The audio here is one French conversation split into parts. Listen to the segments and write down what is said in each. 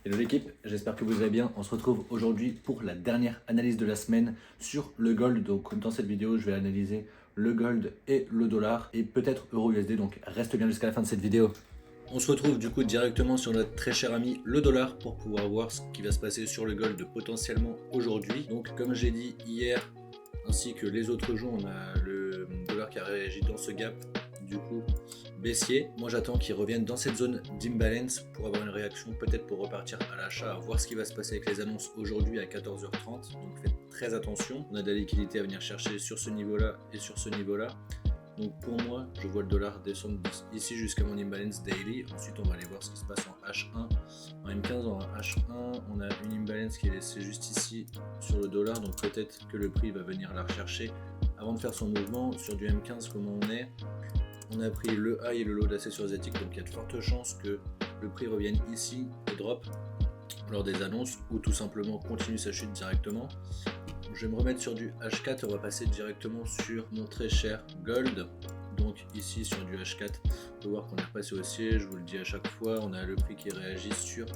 Hello l'équipe, j'espère que vous allez bien. On se retrouve aujourd'hui pour la dernière analyse de la semaine sur le gold. Donc dans cette vidéo, je vais analyser le gold et le dollar et peut-être euro USD. Donc reste bien jusqu'à la fin de cette vidéo. On se retrouve du coup directement sur notre très cher ami le dollar pour pouvoir voir ce qui va se passer sur le gold potentiellement aujourd'hui. Donc comme j'ai dit hier ainsi que les autres jours, on a le dollar qui a réagi dans ce gap du coup baissier. Moi j'attends qu'il revienne dans cette zone d'imbalance pour avoir une réaction, peut-être pour repartir à l'achat, à voir ce qui va se passer avec les annonces aujourd'hui à 14h30. Donc faites très attention, on a de la liquidité à venir chercher sur ce niveau là et sur ce niveau là. Donc pour moi, je vois le dollar descendre ici jusqu'à mon imbalance daily. Ensuite, on va aller voir ce qui se passe en H1. En M15, en H1, on a une imbalance qui est laissée juste ici sur le dollar. Donc peut-être que le prix va venir la rechercher avant de faire son mouvement. Sur du M15, comment on est? On a pris le high et le low de la session asiatique. Donc il y a de fortes chances que le prix revienne ici et drop lors des annonces ou tout simplement continue sa chute directement. Je vais me remettre sur du H4 et on va passer directement sur mon très cher gold. Donc ici sur du H4, on peut voir qu'on est repassé haussier, je vous le dis à chaque fois, on a le prix qui réagit sur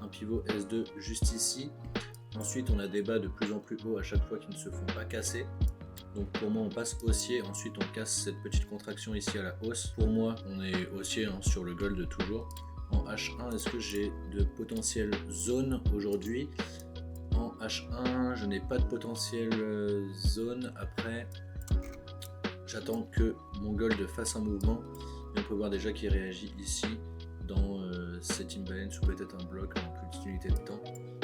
un pivot S2 juste ici. Ensuite on a des bas de plus en plus hauts à chaque fois qui ne se font pas casser. Donc pour moi on passe haussier, ensuite on casse cette petite contraction ici à la hausse. Pour moi on est haussier sur le gold toujours. En H1, est-ce que j'ai de potentielles zones aujourd'hui? En H1, je n'ai pas de potentielle zone. Après, j'attends que mon gold fasse un mouvement. Et on peut voir déjà qu'il réagit ici dans cette imbalance ou peut-être un bloc en petite unité de temps.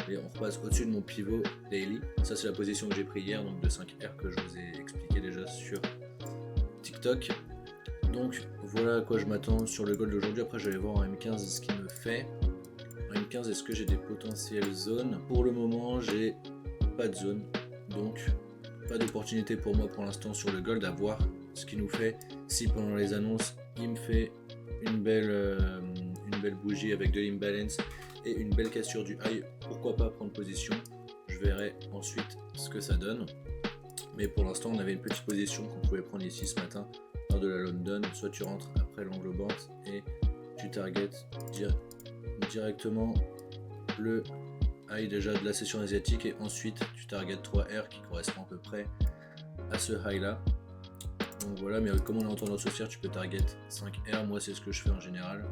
Et on repasse au-dessus de mon pivot daily. Ça, c'est la position que j'ai pris hier, donc de 5R que je vous ai expliqué déjà sur TikTok. Donc voilà à quoi je m'attends sur le gold aujourd'hui. Après, je vais voir en M15 ce qu'il me fait. En M15, est-ce que j'ai des potentielles zones? Pour le moment, j'ai pas de zone, donc pas d'opportunité pour moi pour l'instant sur le gold, à voir ce qu'il nous fait. Si pendant les annonces, il me fait une belle bougie avec de l'imbalance et une belle cassure du high, pourquoi pas prendre position. Je verrai ensuite ce que ça donne. Mais pour l'instant, on avait une petite position qu'on pouvait prendre ici ce matin lors de la London. Soit tu rentres après l'englobante et tu targetes directement le high déjà de la session asiatique et ensuite tu targetes 3R qui correspond à peu près à ce high là. Donc voilà, mais comme on est en tendance haussière, tu peux target 5R, moi c'est ce que je fais en général.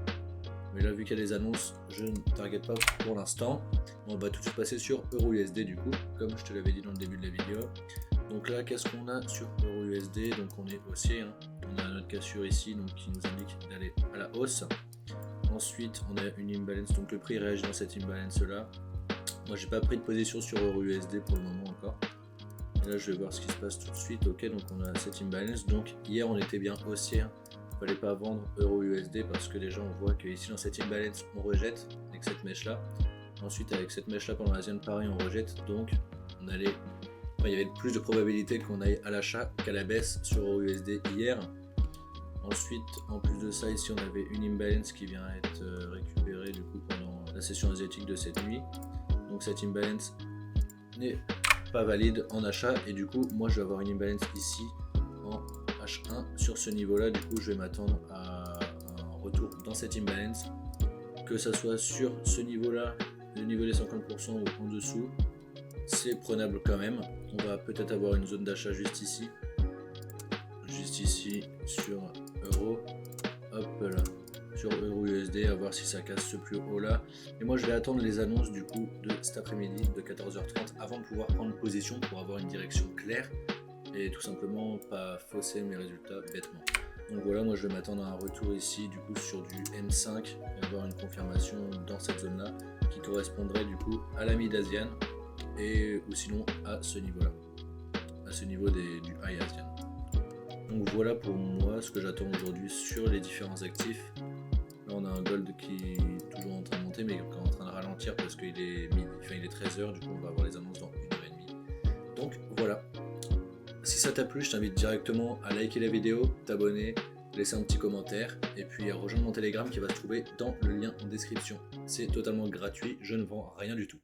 Mais là vu qu'il y a des annonces, je ne target pas pour l'instant. On va tout de suite passer sur EURUSD du coup, comme je te l'avais dit dans le début de la vidéo. Donc là, qu'est-ce qu'on a sur EURUSD? Donc on est haussier, hein. On a notre cassure ici donc qui nous indique d'aller à la hausse. Ensuite, on a une imbalance, donc le prix réagit dans cette imbalance là. Moi, j'ai pas pris de position sur EURUSD pour le moment encore. Et là, je vais voir ce qui se passe tout de suite. Ok, donc on a cette imbalance. Donc hier, on était bien haussier. Il fallait pas vendre EURUSD parce que les gens voient que ici dans cette imbalance, on rejette avec cette mèche là. Ensuite, avec cette mèche là pendant la zone pareil, on rejette. Donc, on allait. Enfin, il y avait plus de probabilité qu'on aille à l'achat qu'à la baisse sur EURUSD hier. Ensuite, en plus de ça, ici on avait une imbalance qui vient être récupérée du coup pendant la session asiatique de cette nuit. Donc cette imbalance n'est pas valide en achat et du coup moi je vais avoir une imbalance ici en H1 sur ce niveau là. Du coup je vais m'attendre à un retour dans cette imbalance, que ça soit sur ce niveau là, le niveau des 50% ou en dessous, c'est prenable quand même. On va peut-être avoir une zone d'achat juste ici sur euro, hop là, sur EURUSD, à voir si ça casse ce plus haut là. Et moi je vais attendre les annonces du coup de cet après-midi de 14h30 avant de pouvoir prendre position pour avoir une direction claire et tout simplement pas fausser mes résultats bêtement. Donc voilà, moi je vais m'attendre à un retour ici du coup sur du M5 et avoir une confirmation dans cette zone là qui correspondrait du coup à la mid-asian et ou sinon à ce niveau là, à ce niveau du high asian. Donc voilà pour moi ce que j'attends aujourd'hui sur les différents actifs. Là on a un gold qui est toujours en train de monter mais qui est en train de ralentir parce qu'il est midi, enfin il est 13h, du coup on va avoir les annonces dans 1h30. Donc voilà. Si ça t'a plu, je t'invite directement à liker la vidéo, t'abonner, laisser un petit commentaire et puis à rejoindre mon Telegram qui va se trouver dans le lien en description. C'est totalement gratuit, je ne vends rien du tout.